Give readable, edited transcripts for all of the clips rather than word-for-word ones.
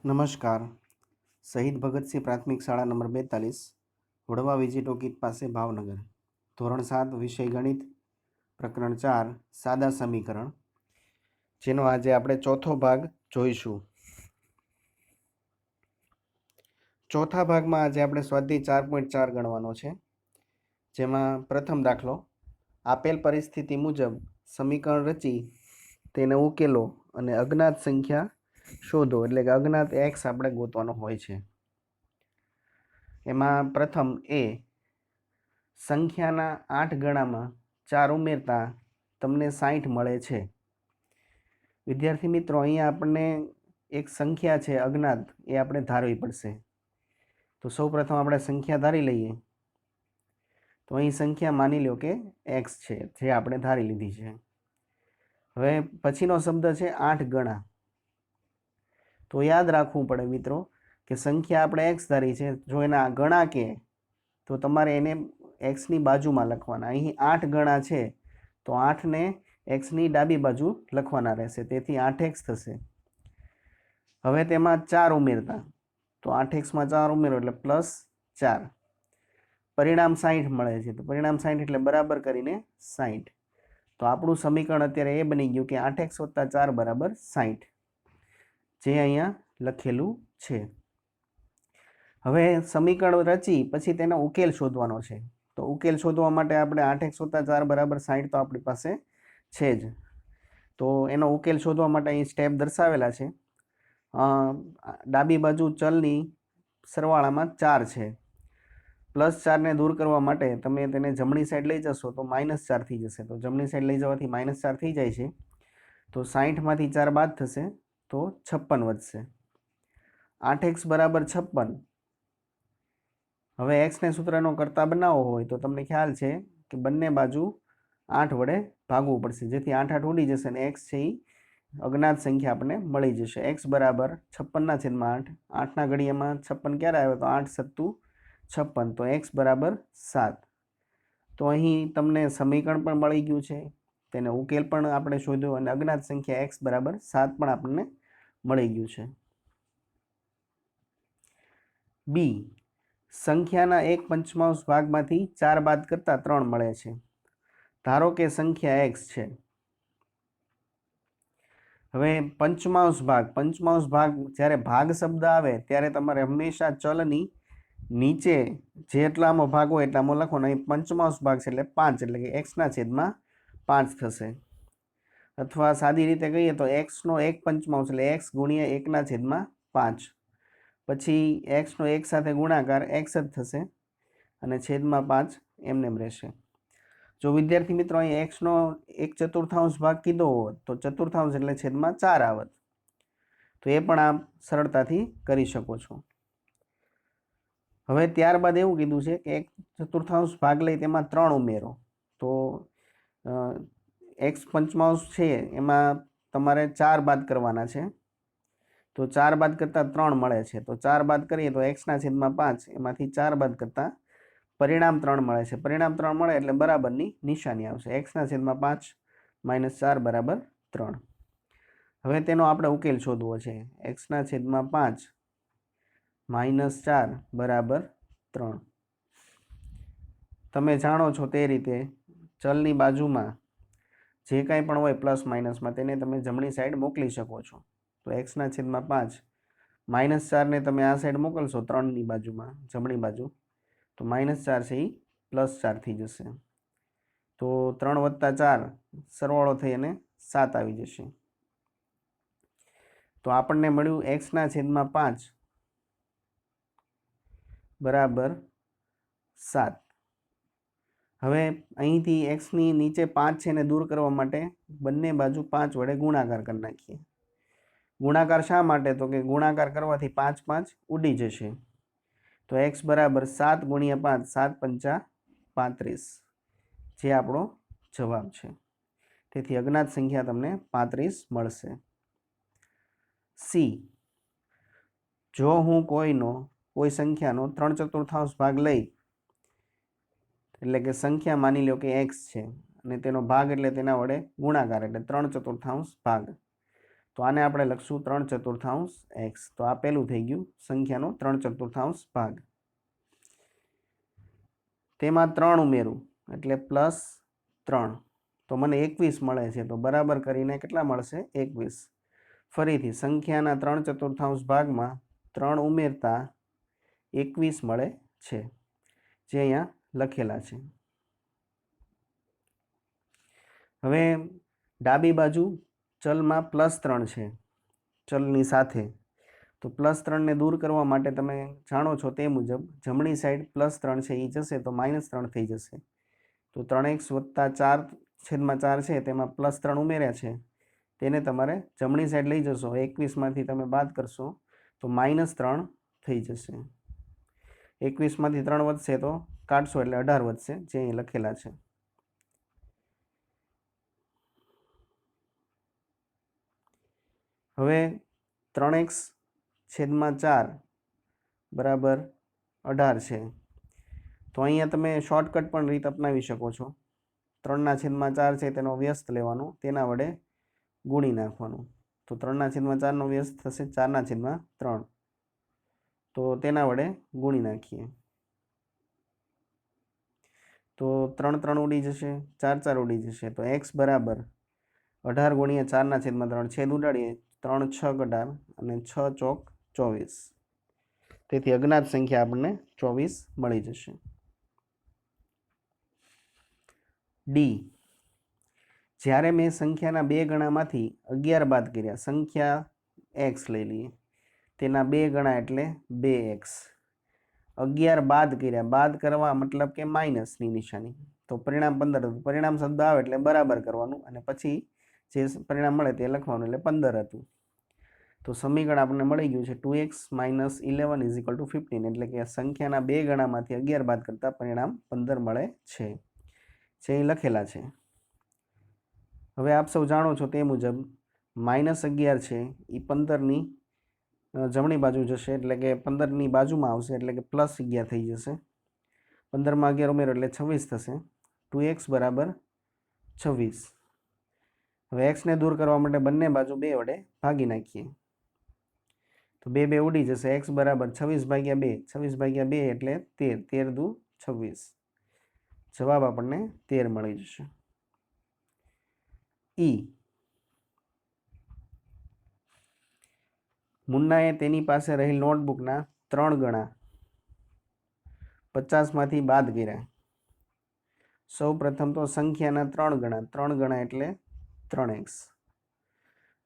નમસ્કાર. શહીદ ભગતસિંહ પ્રાથમિક શાળા નંબર 42, વડવા વિજી ટોકીજ પાસે, ભાવનગર. ધોરણ 7, વિષય ગણિત, પ્રકરણ 4, સાદા સમીકરણ, જેનો આજે આપણે ચોથો ભાગ જોઈશું. ચોથા ભાગમાં આજે આપણે સ્વાધ્યાય 4.4 ગણવાનો છે, જેમાં પ્રથમ દાખલો: આપેલ પરિસ્થિતિ મુજબ સમીકરણ રચી તેને ઉકેલો અને અજ્ઞાત સંખ્યા શોધો. એટલે કે અજ્ઞાત એક્સ આપણે ગોતવાનો હોય છે. એમાં પ્રથમ એ, સંખ્યાના 8 ગણામાં 4 ઉમેરતા તમને 60 મળે છે. વિદ્યાર્થી મિત્રો, અહીંયા આપણને એક સંખ્યા છે અજ્ઞાત, એ આપણે ધારવી પડશે. તો સૌ પ્રથમ આપણે સંખ્યા ધારી લઈએ. તો અહીં સંખ્યા માની લો કે એક્સ છે, જે આપણે ધારી લીધી છે. હવે પછીનો શબ્દ છે 8 ગણા. તો યાદ રાખવું પડે મિત્રો કે સંખ્યા આપણે એક્સ ધારી છે, જો એના ગણા કે તો તમારે એને એક્સની બાજુમાં લખવાના. અહીં 8 ગણા છે તો 8ને એક્સની ડાબી બાજુ લખવાના રહેશે, તેથી 8x થશે. હવે તેમાં 4 ઉમેરતા, તો 8xમાં 4 ઉમેરો એટલે +4. પરિણામ 60 મળે છે, તો પરિણામ 60 એટલે બરાબર કરીને 60. તો આપણું સમીકરણ અત્યારે એ બની ગયું કે 8x + 4 = 60, જે અહીંયા લખેલું છે. હવે સમીકરણ રચી પછી તેનો ઉકેલ શોધવાનો છે. તો ઉકેલ શોધવા માટે આપણે 8x + 4 = 60 તો આપણી પાસે છે જ. તો એનો ઉકેલ શોધવા માટે અહીં સ્ટેપ દર્શાવેલા છે. ડાબી બાજુ ચલની સરવાળામાં 4 છે. +4ને દૂર કરવા માટે તમે તેને જમણી સાઈડ લઈ જશો તો -4 થઈ જશે. તો જમણી સાઈડ લઈ જવાથી -4 થઈ જાય છે. તો 60માંથી 4 બાદ થશે તો 56 વધશે. 8x = 56. હવે એક્સને સૂત્રનો કરતા બનાવવો હોય તો તમને ખ્યાલ છે કે બંને બાજુ 8 વડે ભાગવું પડશે, જેથી 8 8 ઉડી જશે અને એક્સ છે એ અજ્ઞાત સંખ્યા આપણને મળી જશે. x = 56/8. 8ના ઘડિયામાં 56 ક્યારે આવે? તો 8 સત્તું 56. તો x = 7. તો અહીં તમને સમીકરણ પણ મળી ગયું છે, તેને ઉકેલ પણ આપણે શોધ્યો અને અજ્ઞાત સંખ્યા x = 7 પણ આપણને મળી ગયું છે. બી, સંખ્યાના 1/5 ભાગમાંથી 4 બાદ કરતા 3 મળે છે. ધારો કે સંખ્યા x છે. હવે પંચમાંશ ભાગ, જ્યારે ભાગ શબ્દ આવે ત્યારે તમારે હંમેશા ચલની નીચે જેટલામાં ભાગ હોય એટલામાં લખવાનો. અહીં પંચમાંશ ભાગ છે એટલે 5, એટલે કે x/5 થશે. અથવા સાદી રીતે કહીએ તો x નો 1/5 એટલે x × 1/5. પછી x નો 1 સાથે ગુણાકાર x જ થશે અને છેદમાં 5 એમને રહેશે. જો વિદ્યાર્થી મિત્રો અહીં x નો 1/4 ભાગ કીધો હોત તો 1/4 એટલે છેદમાં 4 આવત. તો એ પણ આપ સરળતાથી કરી શકો છો. હવે ત્યારબાદ એવું કીધું છે કે 1/4 ભાગ લઈ તેમાં 3 ઉમેરો. તો x/5 છે એમાં તમારે 4 બાદ કરવાના છે. તો 4 બાદ કરતા 3 મળે છે. તો 4 બાદ કરીએ તો x/5, એમાંથી 4 બાદ કરતા પરિણામ 3 મળે છે. પરિણામ 3 મળે એટલે બરાબરની નિશાની આવશે. x/5 - 4 = 3. હવે તેનો આપણે ઉકેલ શોધવો છે. x/5 - 4 = 3. તમે જાણો છો તે રીતે ચલની બાજુમાં જે કાંઈ પણ હોય પ્લસ માઇનસમાં તેને તમે જમણી સાઈડ મોકલી શકો છો. તો x/5 -4ને તમે આ સાઈડ મોકલશો 3ની બાજુમાં, જમણી બાજુ, તો -4 છે એ +4 થઈ જશે. તો 3 + 4 સરવાળો થઈ અને 7 આવી જશે. તો આપણને મળ્યું x/5 = 7. હવે અહીંથી xની નીચે 5 છે એને દૂર કરવા માટે બંને બાજુ 5 વડે ગુણાકાર કરી નાખીએ. ગુણાકાર શા માટે? તો કે ગુણાકાર કરવાથી 5 5 ઉડી જશે. તો x = 7 × 5, 7 × 5 = 35, જે આપણો જવાબ છે. તેથી અજ્ઞાત સંખ્યા તમને 35 મળશે. સી, જો હું કોઈ સંખ્યાનો 3/4 ભાગ લઈ, એટલે કે સંખ્યા માની લો કે x છે અને તેનો ભાગ એટલે તેના વડે ગુણાકાર એટલે 3/4 ભાગ, તો આને આપણે લખશું 3/4 x। તો આ પહેલું થઈ ગયું સંખ્યાનો 3/4 ભાગ। તેમાં 3 ઉમેરું એટલે +3, તો મને 21 મળે છે। તો બરાબર કરીને કેટલા મળશે? 21। ફરીથી સંખ્યાના 3/4 ભાગમાં 3 ઉમેરતા 21 મળે છે, જે અહીંયા લખેલા છે। હવે ડાબી બાજુ ચલમાં +3 છે ચલની સાથે, તો +3 ને દૂર કરવા માટે તમે જાણો છો તે મુજબ જમણી સાઈડ +3 છે એ જશે તો -3 થઈ જશે। તો 3x + 4/4 છે તેમાં +3 ઉમેર્યા છે, તેને તમારે જમણી સાઈડ લઈ જશો, 21માંથી તમે બાદ કરશો તો -3 થઈ જશે। 21માંથી 3 વધશે તો કાઢશો એટલે 18 વધશે, જે અહીં લખેલા છે। હવે 3x/4 બરાબર 18 છે, તો અહીંયા તમે શોર્ટકટ પણ રીત અપનાવી શકો છો। 3/4 છે તેનો વ્યસ્ત લેવાનો, તેના વડે ગુણી નાખવાનું। તો 3/4 નો વ્યસ્ત થશે 4/3, તો તેના વડે ગુણી નાખીએ તો 3 3 ઉડી જશે, 4 4 ઉડી જશે। તો x બરાબર 18 × 4/3, છેદ ઉડાડીએ 3 6 18 અને 6 ચોક 24, તેથી અજ્ઞાત સંખ્યા આપણને 24 મળી જશે। ડી, જ્યારે મેં સંખ્યાના 2 ગણામાંથી 11 બાદ કર્યા, સંખ્યા x લઈ લઈએ, તેના 2 ગણા એટલે 2x, 11 બાદ કર્યા, બાદ કરવા મતલબ કે માઇનસની નિશાની, તો પરિણામ 15 હતું। પરિણામ શબ્દ આવે એટલે બરાબર કરવાનું અને પછી જે પરિણામ મળે તે લખવાનું, એટલે 15 હતું। તો સમીકરણ આપણને મળી ગયું છે 2x - 11 = 15, એટલે કે સંખ્યાના 2 ગણામાંથી 11 બાદ કરતા પરિણામ 15 મળે છે, જે અહીં લખેલા છે। હવે આપ સૌ જાણો છો તે મુજબ -11 છે એ 15ની જમણી બાજુ જશે, એટલે કે 15ની બાજુમાં આવશે, એટલે કે +11 થઈ જશે। 15માં 11 ઉમેરો એટલે 26 થશે। 2x બરાબર 26। હવે x ને દૂર કરવા માટે બંને બાજુ 2 વડે ભાગી નાખીએ, તો 2 2 ઉડી જશે। x બરાબર 26/2, 26/2 એટલે 13, 13 દુ 26, જવાબ આપણને 13 મળી જશે। ઈ, મુન્નાએ તેની પાસે રહેલ નોટબુકના 3 ગણા 50માંથી બાદ કર્યા। સૌ પ્રથમ તો સંખ્યાના 3 ગણા એટલે 3x,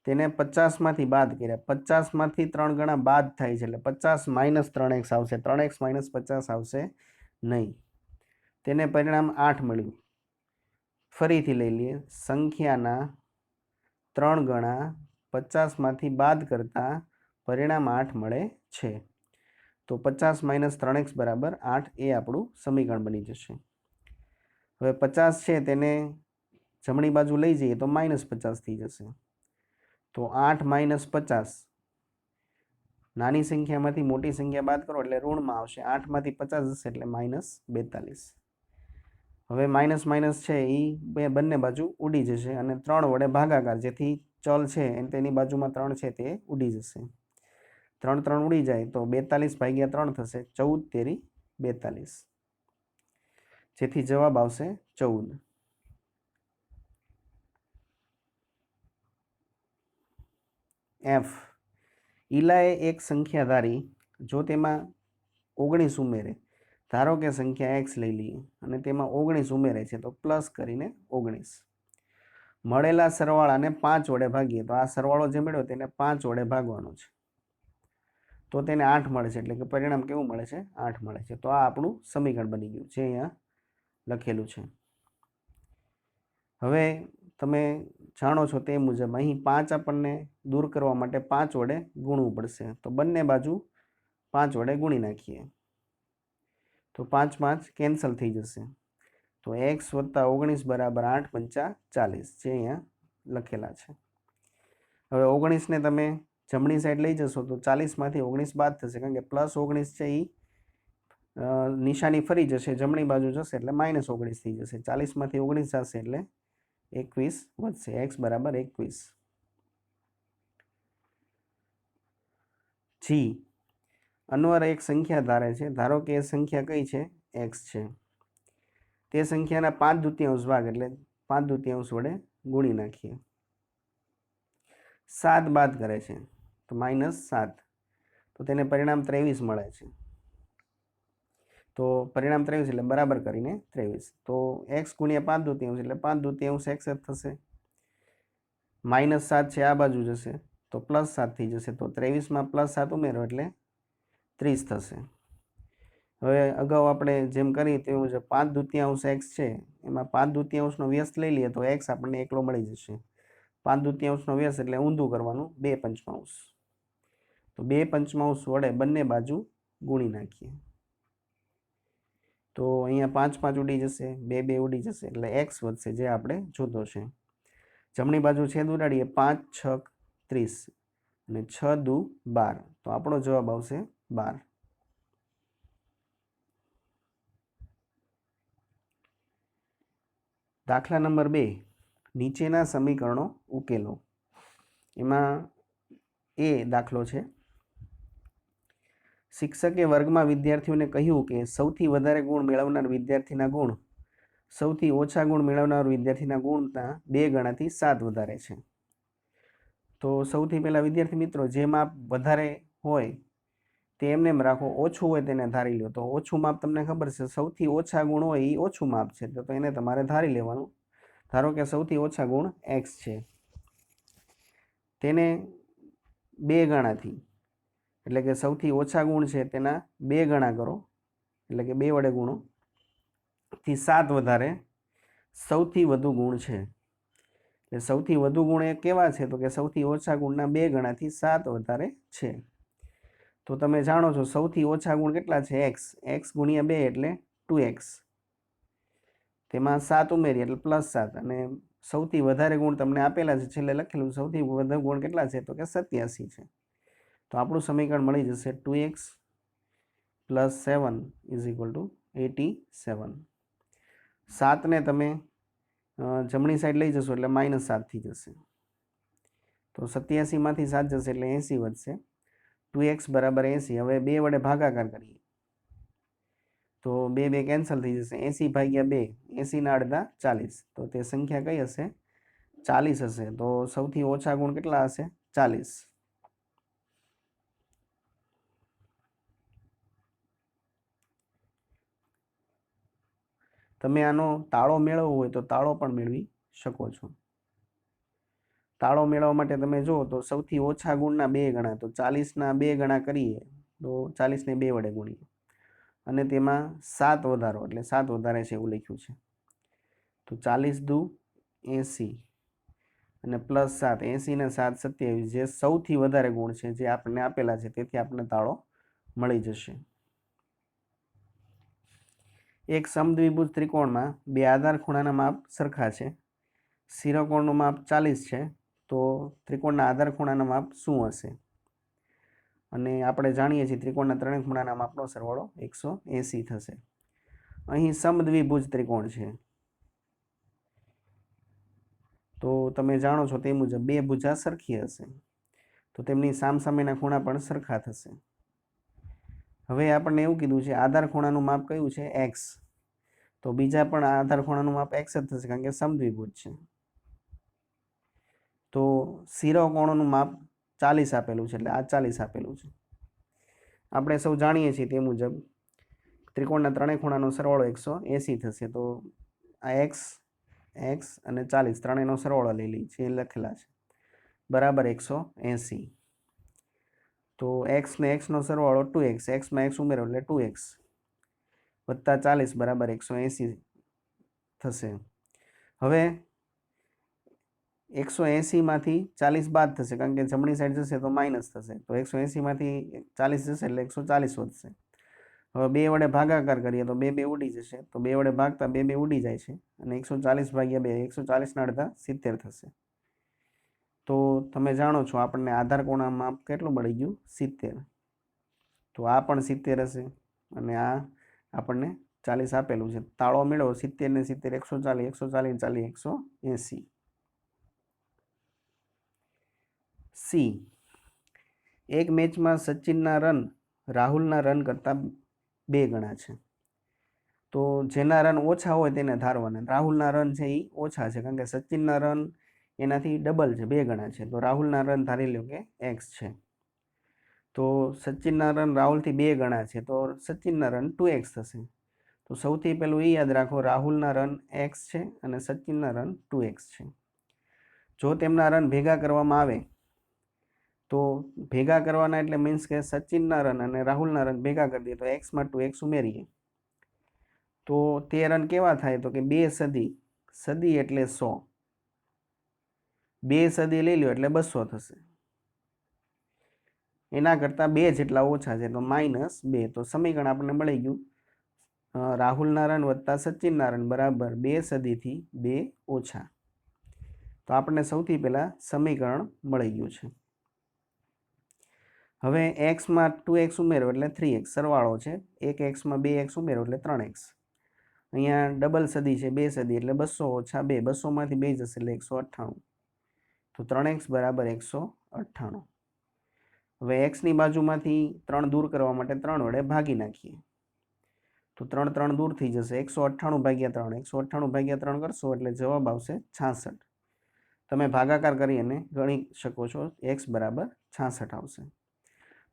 તેને 50માંથી બાદ કર્યા। 50માંથી 3 ગણા બાદ થાય છે, એટલે 50 - 3x આવશે, 3x - 50 આવશે નહીં, તેને પરિણામ 8 મળ્યું। ફરીથી લઈ લઈએ, સંખ્યાના 3 ગણા 50માંથી બાદ કરતા પરિણામ 8 મળે છે, તો 50 - 3x બરાબર 8, એ આપણું સમીકરણ બની જશે। હવે 50 છે તેને જમણી બાજુ લઈ જઈએ તો -50 થઈ જશે, તો 8 - 50, નાની સંખ્યામાંથી મોટી સંખ્યા બાદ કરો એટલે ઋણમાં આવશે, 8માંથી 50 જશે એટલે -42। હવે માઇનસ માઇનસ છે એ બંને બાજુ ઉડી જશે અને 3 વડે ભાગાકાર, જેથી ચલ છે તેની બાજુમાં 3 છે તે ઉડી જશે। 3 3 ઉડી જાય તો 42/3 થશે, 14 તેરી 42, જેથી જવાબ આવશે 14। એફ, ઈલાએ એક સંખ્યા ધારી, જો તેમાં 19 ઉમેરે, ધારો કે સંખ્યા x લઈ લઈએ અને તેમાં 19 ઉમેરે છે તો પ્લસ કરીને 19, મળેલા સરવાળાને 5 વડે ભાગીએ, તો આ સરવાળો જે મળ્યો તેને 5 વડે ભાગવાનો છે, તો તેને 8 મળે છે, એટલે કે પરિણામ કેવું મળે છે? 8 મળે છે। તો આ આપણું સમીકરણ બની ગયું, જે અહીંયા લખેલું છે। હવે તમે જાણો છો તે મુજબ અહીં 5 આપણને દૂર કરવા માટે 5 વડે ગુણવું પડશે, તો બંને બાજુ 5 વડે ગુણી નાખીએ, તો 5 5 કેન્સલ થઈ જશે, તો x + 19 બરાબર 8 × 5 = 40, જે અહીંયા લખેલા છે। હવે 19 ને તમે જમણી સાઈડ લઈ જશો તો 40માંથી 19 બાદ થશે, કારણ કે +19 છે એ નિશાની ફરી જશે, જમણી બાજુ જશે એટલે -19 થઈ જશે, 40માંથી 19 જશે એટલે 21 વધશે, x બરાબર 21। જી અન્વર એક સંખ્યા ધારે છે, ધારો કે એ સંખ્યા કઈ છે, એક્સ છે, તે સંખ્યાના 5/2 ભાગ એટલે 5/2 વડે ગુણી નાખીએ. 7 બાદ કરે છે તો -7, તો તેને પરિણામ 23 મળે છે. તો પરિણામ 23 એટલે બરાબર કરીને 23, તો x ગુણ્યા 5/2 એટલે 5/2 x જ થશે. -7 છે આ બાજુ જશે તો +7 થઈ જશે, તો 23માં +7 ઉમેરો એટલે 30 થશે. હવે અગાઉ આપણે જેમ કરી તે મુજબ 5/2 x છે, એમાં 5/2 વ્યસ્ત લઈ લઈએ તો x આપણને એકલો મળી જશે. 5/2 વ્યસ્ત એટલે ઊંધું કરવાનું 2/5, તો 2/5 વડે બંને બાજુ ગુણી નાખીએ. તો અહીંયા 5 5 ઉડી જશે, 2 2 ઉડી જશે એટલે x વધશે જે આપણે જોતો છે. જમણી બાજુ છેદ ઉડાડીએ, 5 6 30 અને 6 દુ 12, તો આપણો જવાબ આવશે 12. દાખલા નંબર 2, નીચેના સમીકરણો ઉકેલો. એમાં એ દાખલો છે, શિક્ષકે વર્ગમાં વિદ્યાર્થીઓને કહ્યું કે સૌથી વધારે ગુણ મેળવનાર વિદ્યાર્થીના ગુણ સૌથી ઓછા ગુણ મેળવનાર વિદ્યાર્થીના ગુણના 2 ગણાથી 7 વધારે છે. તો સૌથી પહેલા વિદ્યાર્થી મિત્રો જે માપ વધારે હોય તે એમને એમ રાખો, ઓછું હોય તેને ધારી લો. તો ઓછું માપ તમને ખબર છે, સૌથી ઓછા ગુણ હોય એ ઓછું માપ છે, તો એને તમારે ધારી લેવાનું. ધારો કે સૌથી ઓછા ગુણ x છે, તેને 2 ગણાથી એટલે કે સૌથી ઓછા ગુણ છે તેના 2 ગણા કરો એટલે કે 2 વડે ગુણો થી 7 વધારે સૌથી વધુ ગુણ છે. એટલે સૌથી વધુ ગુણ એ કેવા છે, તો કે સૌથી ઓછા ગુણના 2 ગણાથી 7 વધારે છે. તો તમે જાણો છો સૌથી ઓછા ગુણ કેટલા છે, x ગુણ્યા 2 એટલે 2x, તેમાં 7 ઉમેરીએ એટલે +7, અને સૌથી વધારે ગુણ તમને આપેલા છે, છેલ્લે લખેલું સૌથી વધુ ગુણ કેટલા છે, તો કે 87 છે. તો આપણું સમીકરણ મળી જશે 2x + 7 = 87. 7ને તમે જમણી સાઈડ લઈ જશો એટલે -7 થઈ જશે, તો 87માંથી 7 જશે એટલે 80 વધશે. 2x = 80. હવે 2 વડે ભાગાકાર કરીએ તો 2 2 કેન્સલ થઈ જશે, 80/2, 80ના અડધા 40, તો તે સંખ્યા કઈ હશે, 40 હશે. તો સૌથી ઓછા ગુણ કેટલા હશે, 40. તમે આનો તાળો મેળવવો હોય તો તાળો પણ મેળવી શકો છો. તાળો મેળવવા માટે તમે જુઓ તો સૌથી ઓછા ગુણના 2 ગણા, તો 40ના 2 ગણા કરીએ તો 40ને 2 વડે ગુણીએ અને તેમાં 7 વધારો એટલે 7 વધારે છે એવું લખ્યું છે, તો 40 દુ 80 અને +7, 80 ને 7 27, જે સૌથી વધારે ગુણ છે જે આપણને આપેલા છે, તેથી આપણને તાળો મળી જશે. એક સમદ્વિભુજ ત્રિકોણમાં 2 આધાર ખૂણાના માપ સરખા છે, શિરોકોણનું માપ 40 છે, તો ત્રિકોણના આધાર ખૂણાના માપ શું હશે? અને આપણે જાણીએ છીએ ત્રિકોણના ત્રણેય ખૂણાના માપનો સરવાળો 180 થશે. અહીં સમદ્વિભુજ ત્રિકોણ છે, તો તમે જાણો છો તે મુજબ 2 ભુજા સરખી હશે, તો તેમની સામસામેના ખૂણા પણ સરખા થશે. હવે આપણને એવું કીધું છે આધાર ખૂણાનું માપ કયું છે, x, તો બીજા પણ આધાર ખૂણાનું માપ x જ થશે કારણ કે સમદ્વિભુજ છે. તો શિરોકોણનું માપ 40 આપેલું છે એટલે આ 40 આપેલું છે. આપણે સૌ જાણીએ છીએ તે મુજબ ત્રિકોણના ત્રણેય ખૂણાનો સરવાળો 180 થશે, તો આ x અને 40 ત્રણેયનો સરવાળો લઈ લઈએ જે લખેલા છે, બરાબર 180. તો x ને x નો સરવાળો 2x, x માં x ઉમેરો એટલે 2x વત્તા 40 બરાબર 180 થશે. હવે 180માંથી 40 બાદ થશે કારણ કે જમણી સાઈડ જશે તો માઇનસ થશે, તો 180માંથી 40 જશે એટલે 140 વધશે. હવે 2 વડે ભાગાકાર કરીએ તો 2 2 ઉડી જશે, તો 2 વડે ભાગતા 2 2 ઉડી જાય છે અને 140/2 140ના અડધા 70 થશે. તો તમે જાણો છો આપણને આધાર ખૂણાનું માપ કેટલું મળી ગયું, 70. તો આ પણ 70 હશે અને આ આપણને 40 આપેલું છે. તાળો મેળવો 70 ને 70 140, 140 40 180. સી, એક મેચમાં સચિનના રન રાહુલના રન કરતાં 2 ગણા છે. તો જેના રન ઓછા હોય તેને ધારવાના. રાહુલના રન છે એ ઓછા છે કારણ કે સચિનના રન એનાથી ડબલ છે, 2 ગણા છે. તો રાહુલના રન ધારી લો કે x છે. તો સચિનના રન રાહુલથી 2 ગણા છે તો સચિનના રન 2x થશે. તો સૌથી પહેલું એ યાદ રાખો, રાહુલના રન x છે અને સચિનના રન 2x છે. જો તેમના રન ભેગા કરવામાં આવે તો ભેગા કરવાના એટલે મીન્સ કે સચિનના રન અને રાહુલના રન ભેગા કરી દઈએ તો એક્સમાં 2x ઉમેરીએ તો તે રન કેવા થાય? તો કે 2 સદી, સદી એટલે 100, 2 સદી લઈ લો એટલે 200 થશે. એના કરતાં 2 જેટલા ઓછા છે તો -2. તો સમીકરણ આપણને મળી ગયું, રાહુલના રન વત્તા સચિનના રન બરાબર 2 સદીથી 2 ઓછા. તો આપણને સૌથી પહેલાં સમીકરણ મળી ગયું છે. હવે એક્સમાં 2x ઉમેરો એટલે 3x, સરવાળો છે. એક એક્સમાં 2x ઉમેરો એટલે 3x. અહીંયા ડબલ સદી છે, 2 સદી એટલે 200 ઓછા 2, 200માંથી 2 જશે એટલે 198. તો 3x બરાબર 198. હવે એક્સની બાજુમાંથી 3 દૂર કરવા માટે 3 વડે ભાગી નાખીએ તો 3 3 દૂર થઈ જશે. 198 ભાગ્યા 3, 198 ભાગ્યા 3 કરશો એટલે જવાબ આવશે 66. તમે ભાગાકાર કરી અને ગણી શકો છો, x બરાબર 66 આવશે.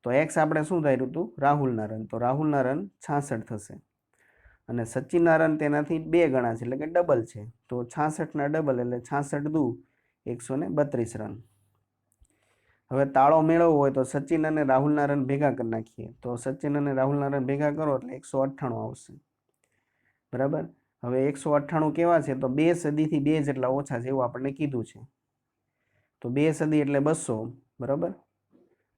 તો એક્સ આપણે શું ધાર્યું હતું? રાહુલના રન. તો રાહુલના રન 66 થશે અને સચિનના રન તેનાથી 2 ગણા છે એટલે કે ડબલ છે. તો 66ના ડબલ એટલે 66 દુ 132 રન. હવે તાળો મેળવવો હોય તો સચિન અને રાહુલના રન ભેગા કરી નાખીએ. તો સચિન અને રાહુલના રન ભેગા કરો એટલે 198 આવશે. બરાબર. હવે 198 કેવા છે? તો 2 સદીથી 2 જેટલા ઓછા છે એવું આપણને કીધું છે. તો 2 સદી એટલે 200, બરાબર,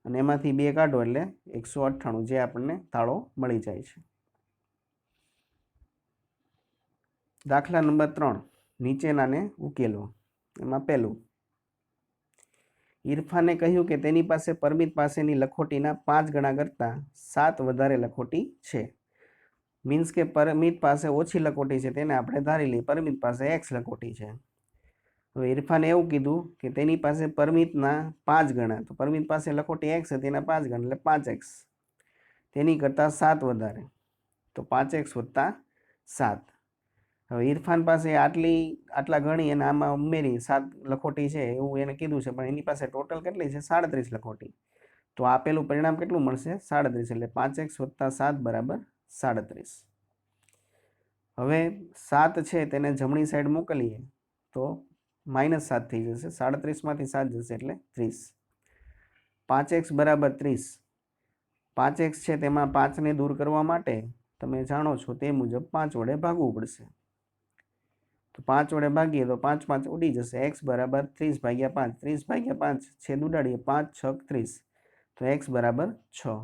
અને એમાંથી 2 કાઢો એટલે 198, જે આપણને તાળો મળી જાય છે. દાખલા નંબર 3, નીચેનાને ઉકેલો. એમાં પહેલું, ઇરફાને કહ્યું કે તેની પાસે પરમિત પાસેની લખોટીના 5 ગણા કરતાં 7 વધારે લખોટી છે. મીન્સ કે પરમિત પાસે ઓછી લખોટી છે તેને આપણે ધારી લઈએ. પરમિત પાસે x લખોટી છે. હવે ઇરફાને એવું કીધું કે તેની પાસે પરમિતના 5 ગણા, તો પરમિત પાસે લખોટી x છે તેના 5 ગણા એટલે 5x, તેની કરતાં 7 વધારે, તો 5x વત્તા 7. હવે ઇરફાન પાસે આટલા ગણી અને આમાં ઉમેરી 7 લખોટી છે એવું એને કીધું છે, પણ એની પાસે ટોટલ કેટલી છે? 37 લખોટી. તો આપેલું પરિણામ કેટલું મળશે? 37. એટલે 5x વત્તા 7 બરાબર 37. હવે 7 છે તેને જમણી સાઈડ મોકલીએ તો -7 થઈ જશે. 37માંથી 7 જશે એટલે 30. 5x બરાબર 30. 5x છે તેમાં 5ને દૂર કરવા માટે તમે જાણો છો તે મુજબ 5 વડે ભાગવું પડશે. તો 5 વડે ભાગીએ તો 5 5 ઉડી જશે. x બરાબર 30 ભાગ્યા 5, 30 ભાગ્યા 5 છેદ ઉડાડીએ 5 6 30, તો x બરાબર 6.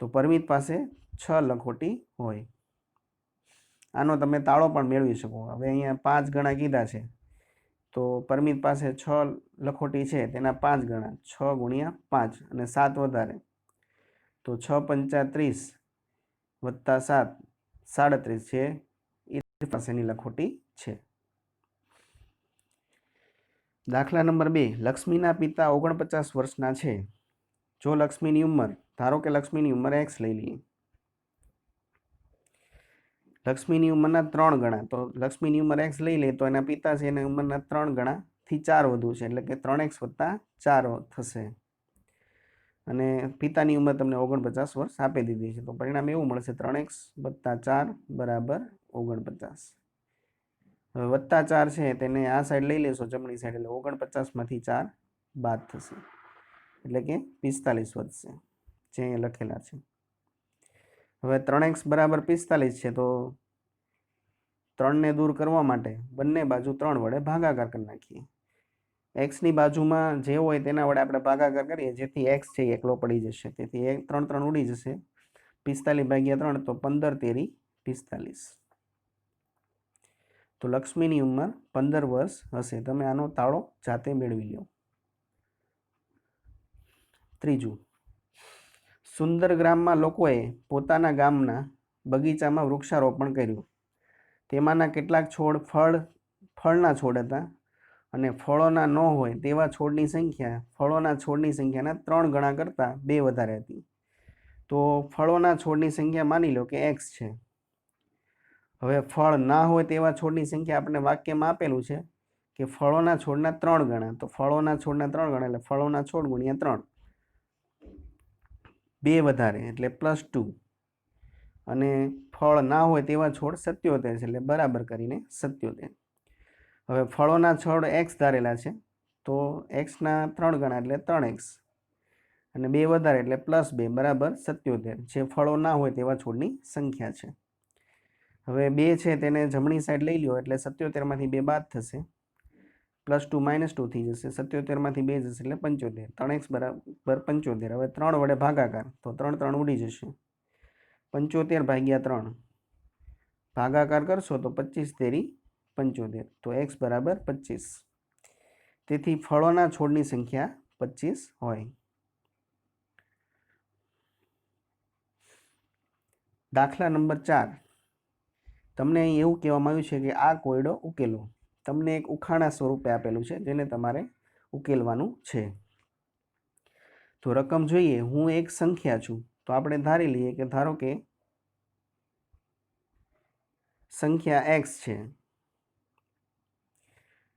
તો પરમિત પાસે 6 લખોટી હોય. આનો તમે તાળો પણ મેળવી શકો. હવે અહીંયા 5 ગણા કીધા છે તો પરમિત પાસે 6 લખોટી છે તેના 5 ગણા, 6 ગુણ્યા 5 અને 7 વધારે, તો 6 પંચા 30 વત્તા 7 37 છે એ પાસેની લખોટી છે. દાખલા નંબર 2, લક્ષ્મીના પિતા 49 વર્ષના છે. જો લક્ષ્મીની ઉંમર, ધારો કે લક્ષ્મીની ઉંમર x લઈ લઈએ. લક્ષ્મીની ઉંમરના 3 ગણા, તો લક્ષ્મીની ઉંમર x લઈ લઈએ તો એના પિતા છે એના ઉંમરના 3 ગણાથી 4 વધુ છે એટલે કે 3x વત્તા 4 થશે. અને પિતાની ઉંમર તમને 49 વર્ષ આપી દીધી છે તો પરિણામ એવું મળશે 3x વત્તા 4 બરાબર 49. હવે વત્તા 4 છે તેને આ સાઈડ લઈ લેશો જમણી સાઈડ એટલે 49માંથી 4 બાદ થશે એટલે કે 45 વધશે, જે અહીંયા લખેલા છે. હવે 3x બરાબર 45 છે તો 3ને દૂર કરવા માટે બંને બાજુ 3 વડે ભાગાકાર કરી નાખીએ. એક્સની બાજુમાં જે હોય તેના વડે આપણે ભાગાકાર કરીએ જેથી x છે એકલો પડી જશે, તેથી 3 3 ઉડી જશે. 45 ભાગ્યા 3 તો 15 તેરી 45. તો લક્ષ્મીની ઉંમર 15 વર્ષ હશે. તમે આનો તાળો જાતે મેળવી લો. ત્રીજું, સુંદર ગ્રામમાં લોકોએ પોતાના ગામના બગીચામાં વૃક્ષારોપણ કર્યું. તેમાંના કેટલાક છોડ ફળના છોડ હતા અને ફળોના ન હોય તેવા છોડની સંખ્યા ફળોના છોડની સંખ્યાના 3 ગણા કરતાં 2 વધારે હતી. તો ફળોના છોડની સંખ્યા માની લો કે x છે. હવે ફળ ના હોય તેવા છોડની સંખ્યા આપણે વાક્યમાં આપેલું છે કે ફળોના છોડના 3 ગણા. તો ફળોના છોડના 3 ગણા એટલે ફળોના છોડ ગુણ્યા 3, 2 વધારે એટલે +2, અને ફળ ના હોય તેવા છોડ 77 છે એટલે બરાબર કરીને 77. હવે ફળોના છોડ x ધારેલા છે તો x ના 3 ગણા એટલે 3x, અને 2 વધારે એટલે +2 બરાબર 77, જે ફળો ના હોય તેવા છોડની સંખ્યા છે. હવે 2 છે તેને જમણી સાઈડ લઈ લ્યો એટલે 77 માંથી 2 બાદ થશે, +2 -2 થઈ જશે, 77 માંથી 2 જશે એટલે 75, 3x બરાબર 75. હવે 3 વડે ભાગાકાર તો 3 3 ઉડી જશે, 75 ભાગ્યા 3 ભાગાકાર કરશો તો 25 તેરી 75, તો x બરાબર 25. તેથી ફળોના છોડની સંખ્યા 25 હોય. દાખલા નંબર 4. તમને અહીં એવું કહેવામાં આવ્યું છે કે આ કોયડો ઉકેલો. તમને એક ઉખાણા સ્વરૂપે આપેલું છે જેને તમારે ઉકેલવાનું છે. તો રકમ જોઈએ. હું એક સંખ્યા છું, તો આપણે ધારી લઈએ કે ધારો કે સંખ્યા x છે.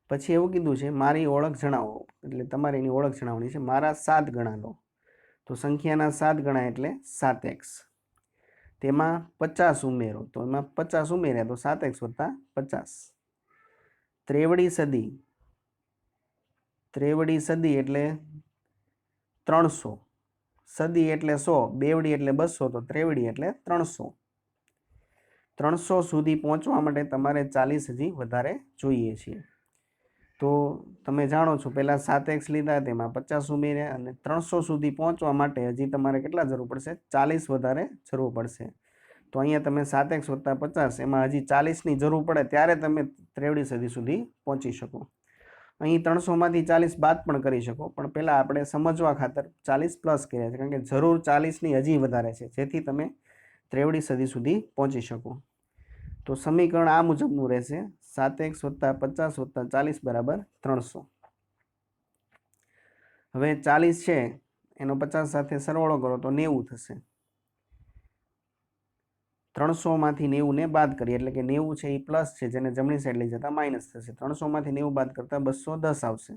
પછી એવું કીધું છે મારી ઓળખ જણાવો, એટલે તમારે એની ઓળખ જણાવવાની છે. મારા 7 ગણા લો, તો સંખ્યાના 7 ગણા એટલે 7x. તેમાં 50 ઉમેરો, તો એમાં 50 ઉમેર્યા તો 7x વત્તા 50. ત્રેવડી સદી, ત્રેવડી સદી એટલે 300, સદી એટલે 100, બેવડી એટલે 200, તો ત્રેવડી એટલે 300. 300 સુધી પહોંચવા માટે તમારે 40 હજી વધારે જોઈએ છે. તો તમે જાણો છો પહેલાં 7x લીધા, તેમાં 50 ઉમેર્યા, અને 300 સુધી પહોંચવા માટે હજી તમારે કેટલા જરૂર પડશે? 40 વધારે જરૂર પડશે. તો અહીંયા તમે 7x વત્તા 50 એમાં હજી 40ની જરૂર પડે ત્યારે તમે ત્રેવડી સદી સુધી પહોંચી શકો. અહીં 300માંથી 40 બાદ પણ કરી શકો, પણ પહેલાં આપણે સમજવા ખાતર 40 પ્લસ કર્યા છે, કારણ કે જરૂર 40ની હજી વધારે છે, જેથી તમે ત્રેવડી સદી સુધી પહોંચી શકો. તો સમીકરણ આ મુજબનું રહેશે: 7x વત્તા 50 વત્તા 40 બરાબર 300. હવે 40 છે એનો 50 સાથે સરવાળો કરો તો 90 થશે. 300માંથી 90ને બાદ કરીએ એટલે કે 90 છે એ પ્લસ છે, જેને જમણી સાઈડ લઈ જતા માઇનસ થશે. 300માંથી 90 બાદ કરતા 210 આવશે.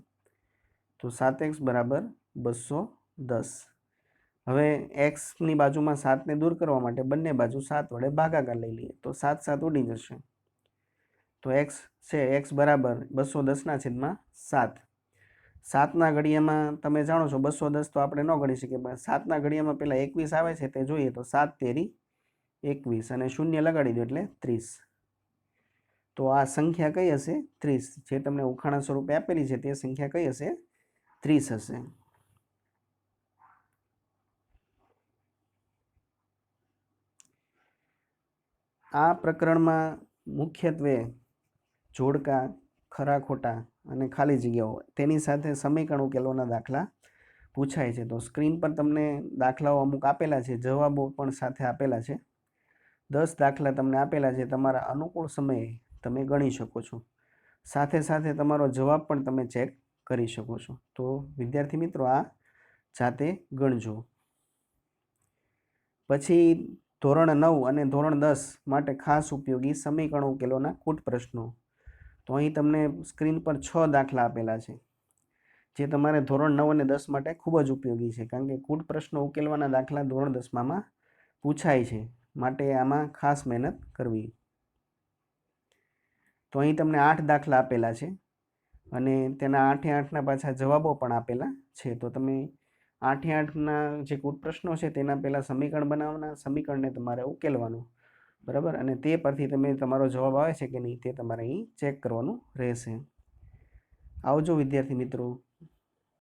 તો 7x બરાબર 210. હવે xની બાજુમાં 7ને દૂર કરવા માટે બંને બાજુ 7 વડે ભાગાકાર લઈ લઈએ, તો 7 7 ઉડી જશે. તો x છે x બરાબર 210 ના છેદમાં 7. 7ના ઘડિયામાં તમે જાણો છો 210 તો આપણે ન ગણી શકીએ, પણ 7ના ઘડિયામાં પહેલાં 21 આવે છે તે જોઈએ, તો 7 તેરી 21 અને 0 લગાડી દો એટલે 30. તો આ સંખ્યા કઈ હશે? 30. જે તમને ઉખાણા સ્વરૂપે આપેલી છે તે સંખ્યા કઈ હશે? 30 હશે. આ પ્રકરણમાં મુખ્યત્વે જોડકા, ખરા ખોટા અને ખાલી જગ્યાઓ, તેની સાથે સમીકરણ ઉકેલવાના દાખલા પૂછાય છે. તો સ્ક્રીન પર તમને દાખલાઓ અમુક આપેલા છે, જવાબો પણ સાથે આપેલા છે. 10 દાખલા તમને આપેલા છે. તમારા અનુકૂળ સમયે તમે ગણી શકો છો. સાથે સાથે તમારો જવાબ પણ તમે ચેક કરી શકો છો. તો વિદ્યાર્થી મિત્રો આ જાતે ગણજો. પછી ધોરણ 9 અને ધોરણ 10 માટે ખાસ ઉપયોગી સમીકરણ ઉકેલોના કૂટ પ્રશ્નો. તો અહીં તમને સ્ક્રીન પર 6 દાખલા આપેલા છે, જે તમારે ધોરણ 9 અને 10 માટે ખૂબ જ ઉપયોગી છે, કારણ કે કૂટ પ્રશ્નો ઉકેલવાના દાખલા ધોરણ 10માં પૂછાય છે, માટે આમાં ખાસ મહેનત કરવી. તો અહીં તમને 8 દાખલા આપેલા છે અને તેના 8એ 8ના પાછા જવાબો પણ આપેલા છે. તો તમે 8એ 8ના જે કૂટ પ્રશ્નો છે તેના પહેલાં સમીકરણ બનાવવાના, સમીકરણને તમારે ઉકેલવાનું, બરાબર, અને તે પરથી તમે તમારો જવાબ આવે છે કે નહીં તે તમારે અહીં ચેક કરવાનું રહેશે. આવજો વિદ્યાર્થી મિત્રો.